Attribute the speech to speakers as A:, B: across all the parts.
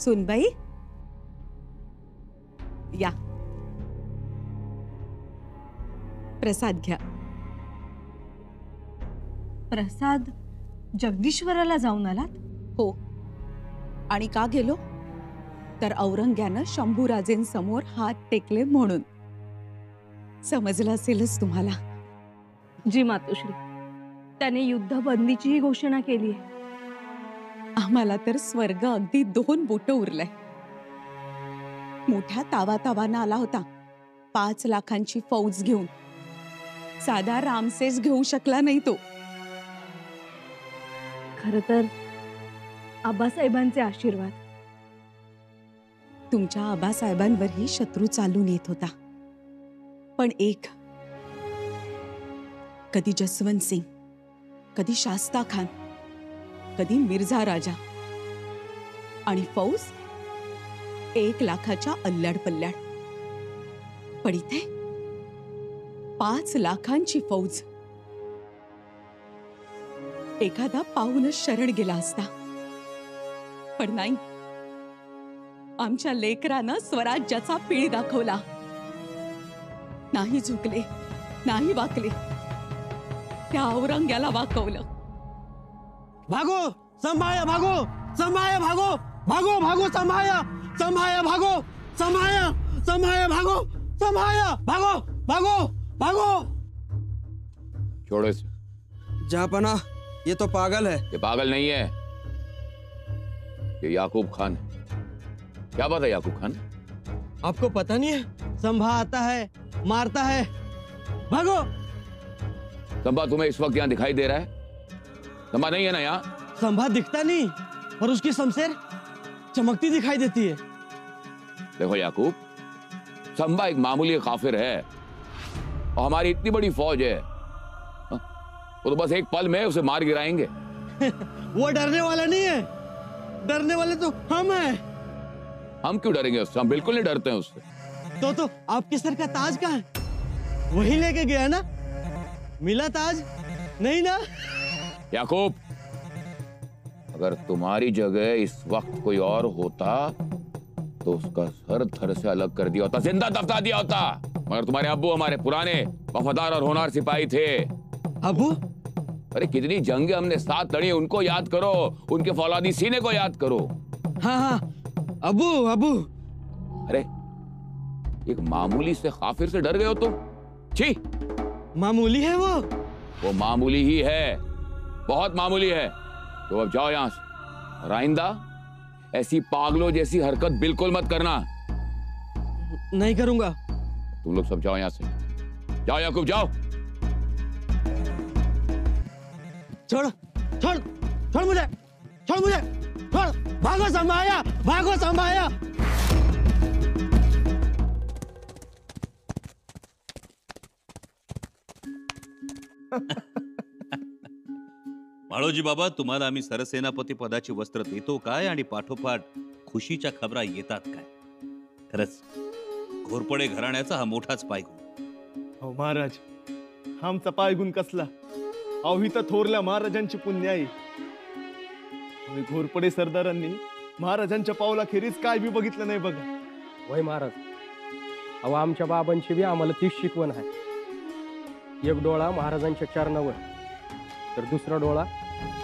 A: सुनबाई, या प्रसाद घ्या.
B: प्रसाद जगदीश्वराला जाऊन आलात?
A: हो, आणि का गेलो तर औरंग्यानं शंभूराजेंसमोर हात टेकले म्हणून. समजलं असेलच तुम्हाला.
B: जी मातोश्री, त्याने युद्धबंदीचीही घोषणा केली आहे.
A: आम्हाला तर स्वर्ग अगदी 2 बोटं उरलंय. मोठ्या तावातावानं आला होता 5 लाखांची फौज घेऊन. साधा रामसेस घेऊ शकला नाही तो.
B: खरं तर आबासाहेबांचे आशीर्वाद.
A: तुमच्या आबासाहेबांवरही शत्रू चालून येत होता, पण एक, कधी जसवंत सिंग, कधी शास्ता खान, कधी मिर्झा राजा, आणि फौज 1 लाखाच्या अल्ल्याड पल्ल्याड. पण इथे 5 लाखांची फौज. एखादा पाहूनच शरण गेला असता, पण नाही. आमच्या लेकरानं स्वराज्याचा पीळ दाखवला. नाही झुकले, नाही वाकले. त्या औरंग्याला वाकवलं.
C: भागो, संभाया, भागो, संभाया, भागो, भागो, भागो, संभाया, संभाया, भागो, संभाया, संभाया, भागो, संभाया, भागो, भागो, भागो.
D: छोड़ो इसे.
C: जहाँपना, ये तो पागल है.
D: ये पागल नहीं है, ये याकूब खान है. क्या बात है याकूब खान?
C: आपको पता नहीं है? संभा आता है, मारता है. भागो.
D: संभा तुम्हें इस वक्त यहाँ दिखाई दे रहा है? संभा नहीं है ना यहाँ?
C: संभा दिखता नहीं, और उसकी शमशेर चमकती दिखाई देती है.
D: देखो याकूब, संभा एक मामूली काफिर है और हमारी इतनी बड़ी फौज है, वो तो बस एक पल में उसे मार गिराएंगे.
C: वो डरने वाला नहीं है. डरने वाले तो हम हैं.
D: हम क्यों डरेंगे उससे? हम बिल्कुल नहीं डरते हैं उससे.
C: तो आपके सर का ताज कहाँ है? वही लेके गया ना? मिला ताज? नहीं ना?
D: याकूब, अगर तुम्हारी जगह इस वक्त कोई और होता तो उसका सर थर से अलग कर दिया होता, जिंदा दफना दिया होता. मगर तुम्हारे अब्बू हमारे पुराने वफादार और होनहार सिपाही थे.
C: अब्बू?
D: अरे कितनी जंगें हमने साथ लड़ी, उनको याद करो. उनके फौलादी सीने को याद करो.
C: हाँ हाँ, अब्बू अब्बू.
D: अरे एक मामूली से काफिर से डर गए हो तुम? छी.
C: मामूली है
D: वो मामूली ही है, बहुत मामूली है. तो अब जाओ यहां से, और आइंदा ऐसी पागलों जैसी हरकत बिल्कुल मत करना.
C: नहीं करूंगा.
D: तुम लोग सब जाओ यहां से. जाओ याकूब, जाओ.
C: छोड़ छोड़ छोड़ मुझे, छोड़ मुझे, छोड़. भागो संभाया, भागो संभाया.
E: माळोजी बाबा, तुम्हाला आम्ही सरसेनापती पदाची वस्त्र देतो काय आणि पाठोपाठ खुशीच्या खबरा येतात काय? खरंच घोरपडे घराण्याचा हा मोठाच पायगुण.
F: हो महाराज, आमचा पायगुण कसला? अहो तर थोरल्या महाराजांची पुण्याई. आम्ही घोरपडे सरदारांनी महाराजांच्या पावलाखेरीज काय बी बघितलं नाही बघा.
G: वय महाराज, अहो आमच्या बाबांची बी आम्हाला तीच शिकवण आहे. एक डोळा महाराजांच्या चरणावर, तर दुसरा डोळा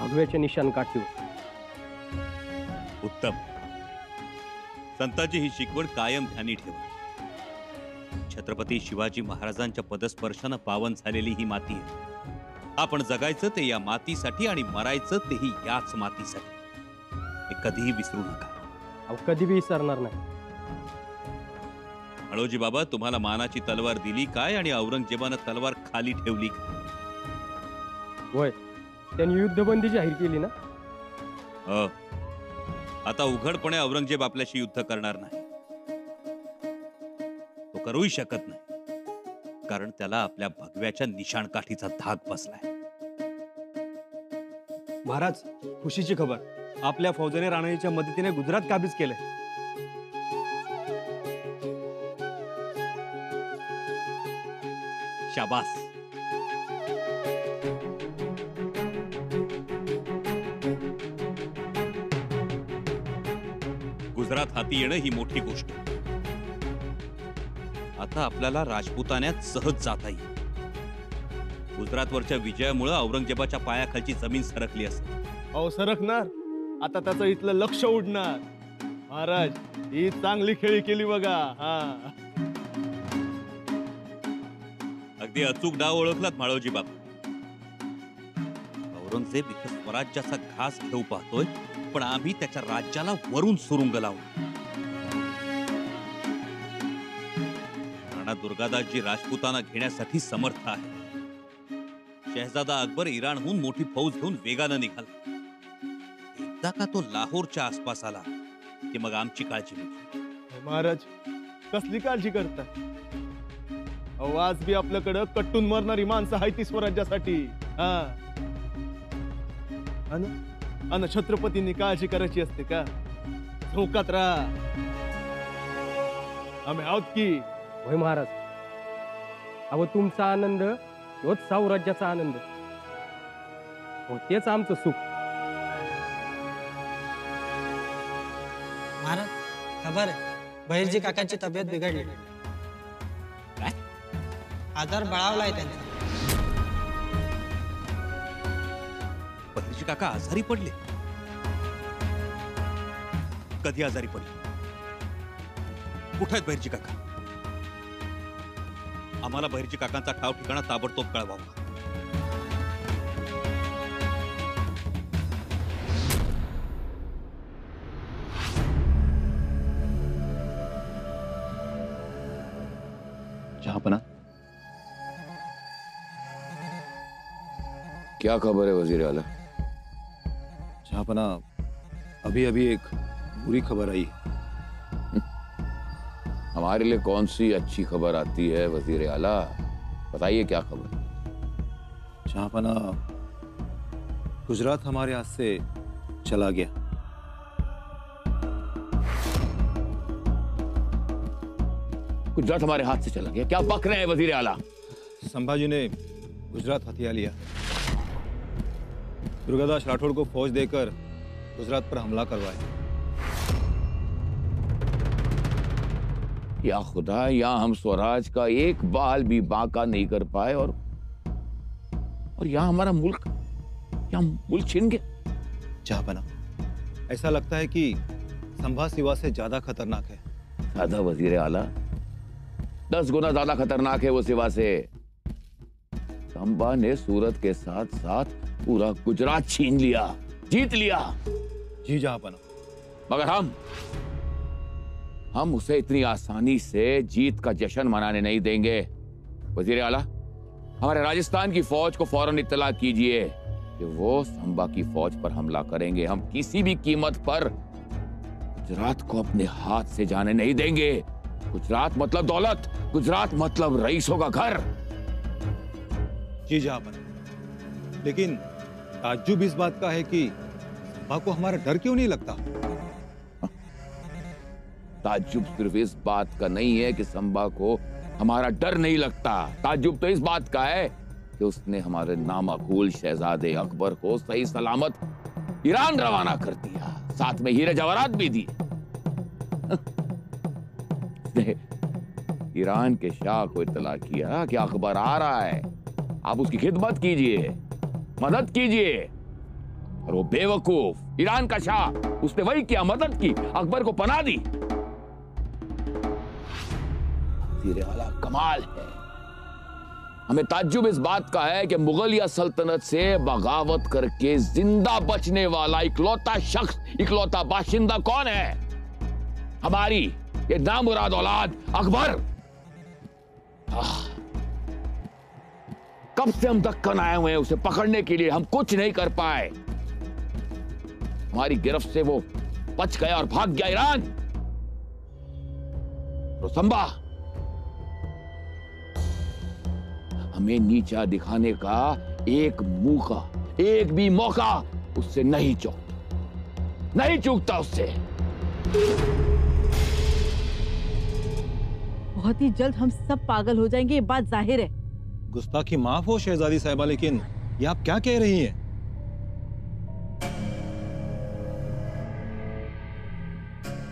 G: भगव्याच्या निशाण काठीवर.
E: उत्तम. संतांची ही शिकवण कायम ध्यानी ठेवा. छत्रपती शिवाजी महाराजांच्या पदस्पर्शानं पावन झालेली ही माती आहे. आपण जगायचं ते या मातीसाठी आणि मरायचं तेही याच मातीसाठी. हे कधीही विसरू नका.
G: अहो कधी बी विसरणार नाही.
E: माळोजी बाबा, तुम्हाला मानाची तलवार दिली काय आणि औरंगजेबानं तलवार खाली ठेवली काय?
G: होय, त्यांनी युद्धबंदी जाहीर केली ना.
E: आता उघडपणे औरंगजेब आपल्याशी युद्ध करणार नाही. तो करूही शकत नाही, कारण त्याला आपल्या भगव्याच्या निशाणकाठीचा धाक बसलाय.
F: महाराज, खुशीची खबर. आपल्या फौजेने राणीच्या मदतीने गुजरात काबीज केले.
E: शाबास. गुजरात हाती येणं ही मोठी गोष्ट. आता आपल्याला राजपुतान्यात सहज जाता येईल. गुजरातवरच्या विजयामुळे औरंगजेबाच्या पायाखालची जमीन सरकली असेल.
F: अहो सरकणार. आता त्याचं इथलं लक्ष उडणार. महाराज ही चांगली खेळी केली बघा. हा
E: अगदी अचूक डाव ओळखलात माळोजी बाबा. औरंगजेब इथं स्वराज्याचा घास घेऊ पाहतोय, पण आम्ही त्याच्या राज्याला वरून सुरुंग लावू. राणा दुर्गादासजी राजपुताना घेण्यासाठी समर्थ आहे. शहजादा अकबर इराणहून मोठी फौज घेऊन वेगानं निघाला. एकदा का तो लाहोरच्या आसपास आला की मग आमची काळजी मिळते.
F: महाराज कसली काळजी करता? अहो आज बी आपल्याकडं कट्टून मरणारी माणसं आहे ती स्वराज्यासाठी. हा अन छत्रपतींनी काळजी करायची असते का? झोकात राहा. आम्ही आहोत की.
G: होय महाराज. अहो तुमचा आनंद तोच साम्राज्याचा आनंद. हो तेच आमचं सुख.
H: महाराज खबर आहे, बहिर्जी काकांची तब्येत बिघडली.
E: काय?
H: आजार बळावलाय त्यांचा.
E: बहिर्जी काका आजारी पडले? कधी आजारी पडले? कुठे आहेत बहिर्जी काका? आम्हाला बहिर्जी काकांचा ठाव ठिकाणा ताबडतोब कळवावा.
I: जहांपना,
D: क्या खबर है वजीर आला?
I: जहांपना, अभी अभी एक बुरी खबर आई.
D: हमारे लिए कौन सी अच्छी खबर आती है वजीर आला? बताइए क्या खबर?
I: जहांपना, गुजरात हमारे हाथ से चला गया.
D: गुजरात हमारे हाथ से चला गया? क्या बक रहे हैं वजीर आला?
I: संभाजी ने गुजरात हथिया लिया. दुर्गादास राठौड़ को फौज देकर गुजरात पर हमला करवाया.
D: या खुदा, या हम स्वराज का एक बाल भी बांका नहीं कर पाए और यहाँ हमारा मुल्क छिन गया.
I: जहांपना, ऐसा लगता है कि संभा सिवा से ज्यादा खतरनाक है.
D: ज्यादा वजीर आला? 10 गुना ज्यादा खतरनाक है वो सिवा से. संभा ने सूरत के साथ साथ पूरा गुजरात छीन लिया, जीत लिया.
I: जी जहांपना.
D: मगर हम उसे इतनी आसानी से जीत का जश्न मनाने नहीं देंगे. वजीर आला, हमारे राजस्थान की फौज को फौरन इत्तला कीजिए कि वो संभा की फौज पर हमला करेंगे. हम किसी भी कीमत पर गुजरात को अपने हाथ से जाने नहीं देंगे. गुजरात मतलब दौलत, गुजरात मतलब रईसों का घर.
I: जी जहांपना, लेकिन ताज्जुब इस बात का है कि संभा को हमारा डर क्यों नहीं लगता?
D: ताज्जुब सिर्फ इस बात का नहीं है कि संभा को हमारा डर नहीं लगता. ताज्जुब तो इस बात का है कि उसने हमारे नामाकूल शहजादे अकबर को सही सलामत ईरान रवाना कर दिया, साथ में हीरे जवाहरात भी दिए. ईरान के शाह को इत्तला किया कि अकबर आ रहा है, आप उसकी खिदमत कीजिए, मदद कीजिए. और वो बेवकूफ ईरान का शाह, उसने वही किया, मदद की, अकबर को पनाह दी. वज़ीर आला कमाल है. हमें ताज्जुब इस बात का है कि मुगलिया सल्तनत से बगावत करके जिंदा बचने वाला इकलौता शख्स, इकलौता बाशिंदा कौन है? हमारी ये नामुराद औलाद अकबर. कब से हम दक्कन आए हुए हैं उसे पकड़ने के लिए, हम कुछ नहीं कर पाए. हमारी गिरफ्त से वो बच गया और भाग गया ईरान. तो संभा हमें नीचा दिखाने का एक भी मौका उससे नहीं चूकता उससे.
B: बहुत ही जल्द हम सब पागल हो जाएंगे, ये बात जाहिर है.
I: गुस्ताखी माफ हो शहजादी साहिबा, लेकिन ये आप क्या कह रही हैं?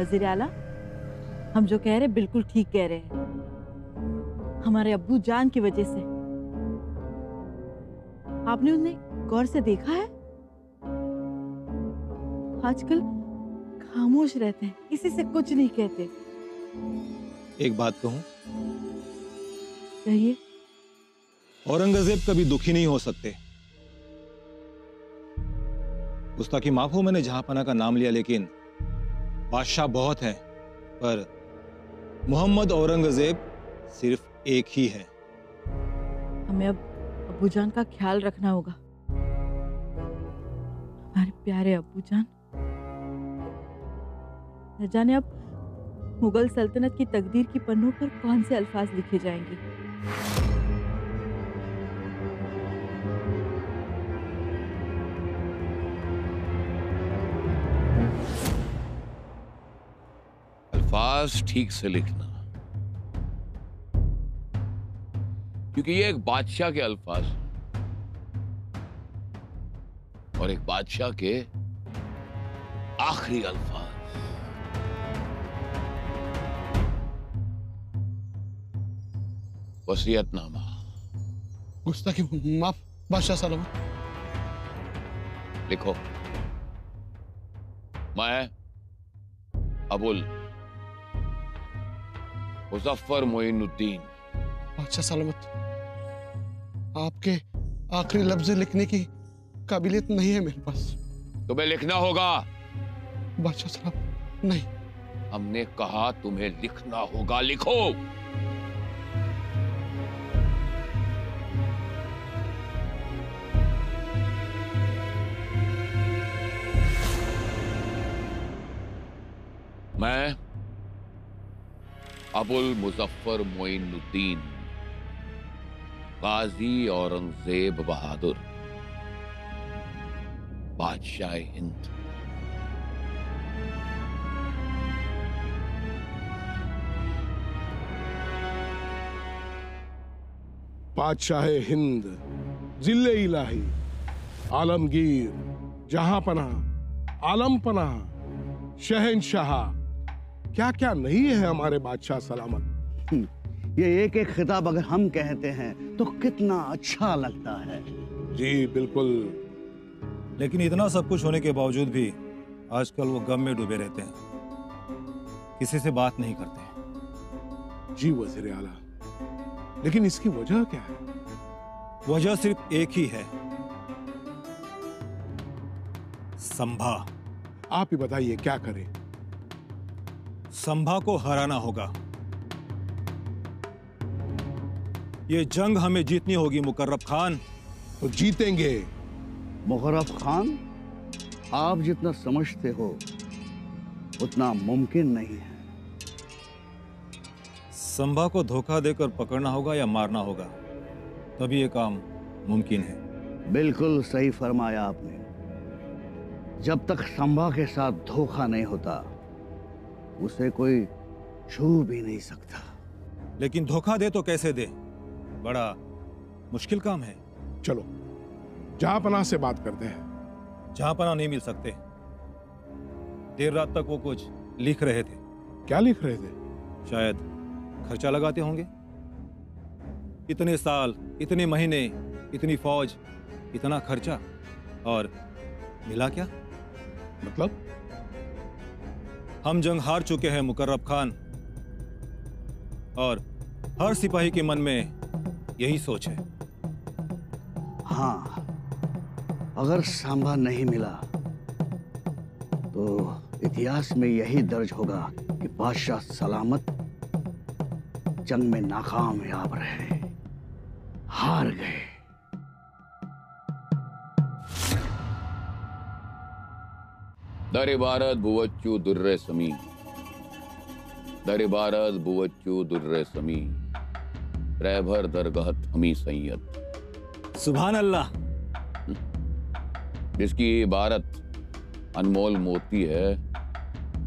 B: वजीर आला, हम जो कह रहे हैं बिल्कुल ठीक कह रहे हैं। हमारे अब्बू जान की वजह से। आपने उन्हें गौर से देखा है? आजकल खामोश रहते हैं, किसी से कुछ नहीं कहते।
I: एक बात कहूं,
B: कहिए।
I: औरंगजेब कभी दुखी नहीं हो सकते। गुस्ताखी माफ हो, मैंने जहांपना का नाम लिया, लेकिन बादशाह बहुत हैं, पर मोहम्मद औरंगजेब सिर्फ एक ही है।
B: हमें अब अब्बूजान का ख्याल रखना होगा। हमारे प्यारे अब्बूजान, न जाने अब मुगल सल्तनत की तकदीर की पन्नों पर कौन से अल्फाज लिखे जाएंगे।
D: अल्फाज ठीक से लिखना, क्योंकि ये एक बादशाह के अल्फाज और एक बादशाह के आखिरी अल्फाज। वसीयतनामा।
C: गुस्ताखी माफ बादशाह सलामत।
D: लिखो, मैं अबुल मुजफ्फर मोइनुद्दीन।
C: बादशाह सलामत, आपके आखिरी लफ्ज लिखने की काबिलियत नहीं है मेरे पास।
D: तुम्हें लिखना होगा।
C: बादशाह सलामत, नहीं।
D: हमने कहा तुम्हें लिखना होगा, लिखो। मैं अबुल मुजफ्फर मोइनुद्दीन गाजी औरंगजेब बहादुर बादशाह हिंद
J: बादशाह हिंद जिले इलाही आलमगीर जहांपनाह आलमपनाह शहनशाह, क्या क्या नहीं है हमारे बादशाह सलामत।
K: ये एक एक खिताब अगर हम कहते हैं तो कितना अच्छा लगता है।
J: जी बिल्कुल।
I: लेकिन इतना सब कुछ होने के बावजूद भी आजकल वो गम में डूबे रहते हैं, किसी से बात नहीं करते।
J: जी वज़ीर आला, लेकिन इसकी वजह क्या है?
I: वजह सिर्फ एक ही है, संभा।
J: आप ही बताइए क्या करें?
I: संभा को हराना होगा। ये जंग हमें जीतनी होगी मुकर्रब खान।
J: तो जीतेंगे।
K: मुकर्रब खान, आप जितना समझते हो उतना मुमकिन नहीं है।
I: संभा को धोखा देकर पकड़ना होगा या मारना होगा, तभी ये काम मुमकिन है।
K: बिल्कुल सही फरमाया आपने। जब तक संभा के साथ धोखा नहीं होता उसे कोई छू भी नहीं सकता।
I: लेकिन धोखा दे तो कैसे दे, बड़ा मुश्किल काम है।
J: चलो जहांपनाह से बात करते हैं।
I: जहांपनाह नहीं मिल सकते। देर रात तक वो कुछ लिख रहे थे।
J: क्या लिख रहे थे?
I: शायद खर्चा लगाते होंगे। इतने साल, इतने महीने, इतनी फौज, इतना खर्चा, और मिला क्या?
J: मतलब?
I: हम जंग हार चुके हैं मुकर्रब खान, और हर सिपाही के मन में यही सोच है।
K: हाँ, अगर सांभा नहीं मिला तो इतिहास में यही दर्ज होगा कि बादशाह सलामत जंग में नाकामयाब रहे, हार गए।
D: दर इबारत बुवच्चू दुर्रे समी, दर इबारत बुवच्चू दुर्रे समी, रहबर दरगहत हमी सैयद।
I: सुभान अल्लाह।
D: जिसकी इबारत अनमोल मोती है,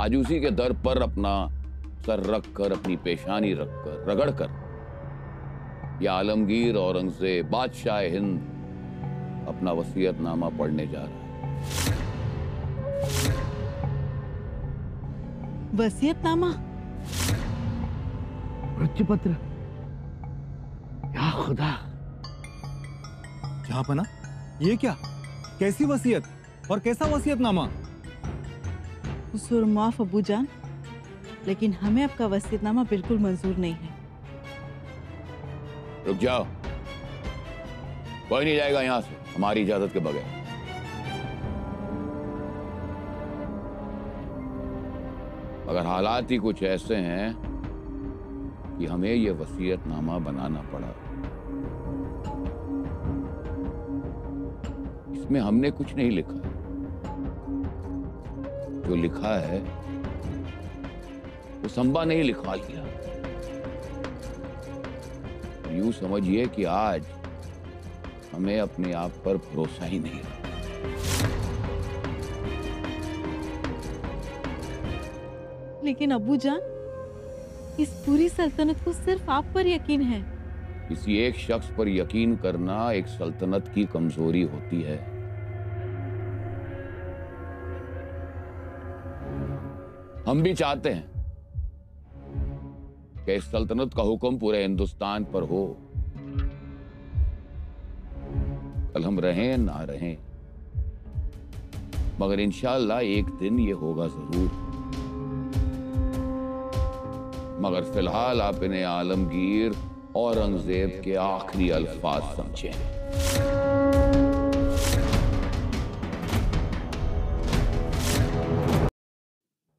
D: आज उसी के दर पर अपना सर रखकर, अपनी पेशानी रखकर, रगड़ कर या आलमगीर औरंगजेब बादशाह हिंद अपना वसीयतनामा पढ़ने जा रहा है।
B: वसीयतनामा?
K: मृत्यु पत्र? या खुदा!
I: जहांपना, ये क्या? कैसी वसीयत और कैसा वसीयतनामा?
B: कसूर माफ अब्बूजान, लेकिन हमें आपका वसीयतनामा बिल्कुल मंजूर नहीं है।
D: रुक जाओ, कोई नहीं जाएगा यहां से हमारी इजाजत के बगैर। अगर हालात ही कुछ ऐसे हैं कि हमें यह वसीयतनामा बनाना पड़ा, इसमें हमने कुछ नहीं लिखा। जो लिखा है वो संबा ने ही लिखा लिया। यूं समझिए कि आज हमें अपने आप पर भरोसा ही नहीं रहा।
B: लेकिन अब्बूजान, इस पूरी सल्तनत को सिर्फ आप पर यकीन है।
D: किसी एक शख्स पर यकीन करना एक सल्तनत की कमजोरी होती है। हम भी चाहते हैं कि इस सल्तनत का हुक्म पूरे हिंदुस्तान पर हो। कल हम रहें ना रहें, मगर इंशाअल्लाह एक दिन ये होगा जरूर। मगर फिलहाल आप इन्हें आलमगीर औरंगजेब के आखिरी अल्फाज समझें।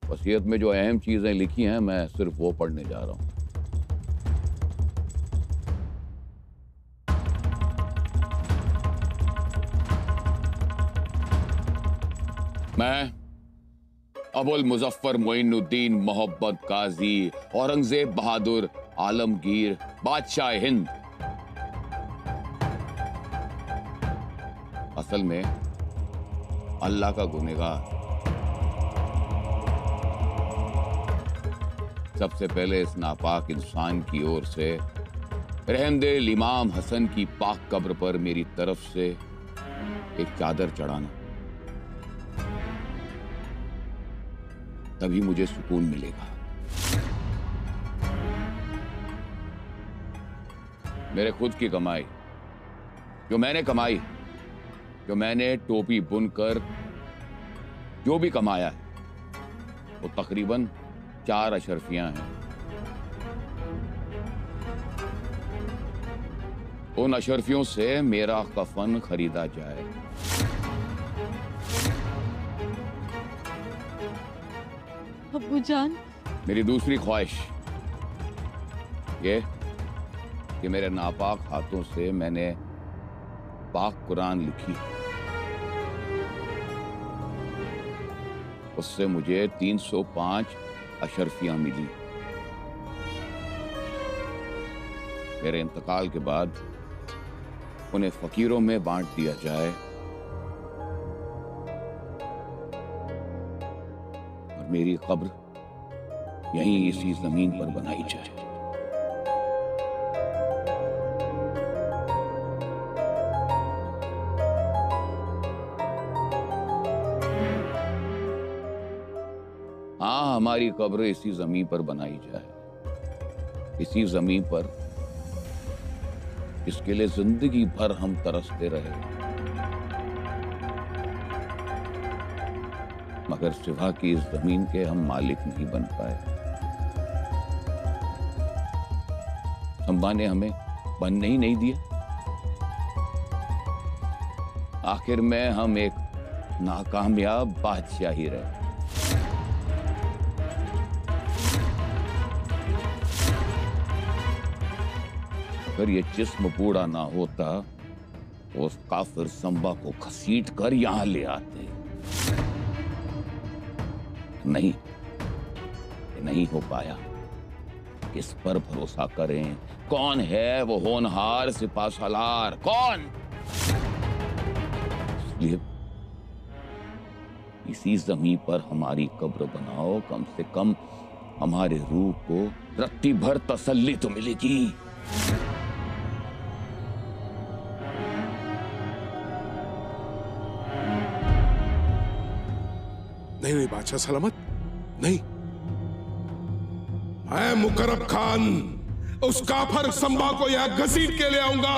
D: वसीयत में जो अहम चीजें लिखी हैं, मैं सिर्फ वो पढ़ने जा रहा हूं। मैं अबुल मुजफ्फर मोइनुद्दीन मोहब्बत काजी औरंगजेब बहादुर आलमगीर बादशाह हिंद, असल में अल्लाह का गुनहगार, सबसे पहले इस नापाक इंसान की ओर से रहमदिल इमाम हसन की पाक कब्र पर मेरी तरफ से एक चादर चढ़ाना, तभी मुझे सुकून मिलेगा। मेरे खुद की कमाई, जो मैंने कमाई, जो मैंने टोपी बुनकर जो भी कमाया है, वो तकरीबन 4 अशरफियां हैं। उन अशरफियों से मेरा कफन खरीदा जाए।
B: अब्बूजान,
D: मेरी दूसरी ख्वाहिश ये कि मेरे नापाक हाथों से मैंने पाक कुरान लिखी, उससे मुझे 305 अशरफियां मिली। मेरे इंतकाल के बाद उन्हें फकीरों में बांट दिया जाए और मेरी कब्र यहीं इसी जमीन पर बनाई जाए। हाँ, हमारी कब्र इसी जमीन पर बनाई जाए, इसी जमीन पर इसके लिए जिंदगी भर हम तरसते रहे, मगर सिवा की इस जमीन के हम मालिक नहीं बन पाए। संबा ने हमें बनने ही नहीं दिया। आखिर में हम एक नाकामयाब बादशाह ही रहे। अगर ये जिस्म बूढ़ा ना होता तो उस काफिर संबा को घसीट कर यहां ले आते। नहीं, ये नहीं हो पाया। किस पर भरोसा करें? कौन है वो होनहार सिपा सालार? कौन? इसलिए इसी जमीन पर हमारी कब्र बनाओ, कम से कम हमारे रूह को रत्ती भर तसल्ली तो मिलेगी।
J: नहीं नहीं बादशाह सलामत, नहीं, मैं मुकरब खान उस काफर संभा को यहां घसीट के ले आऊंगा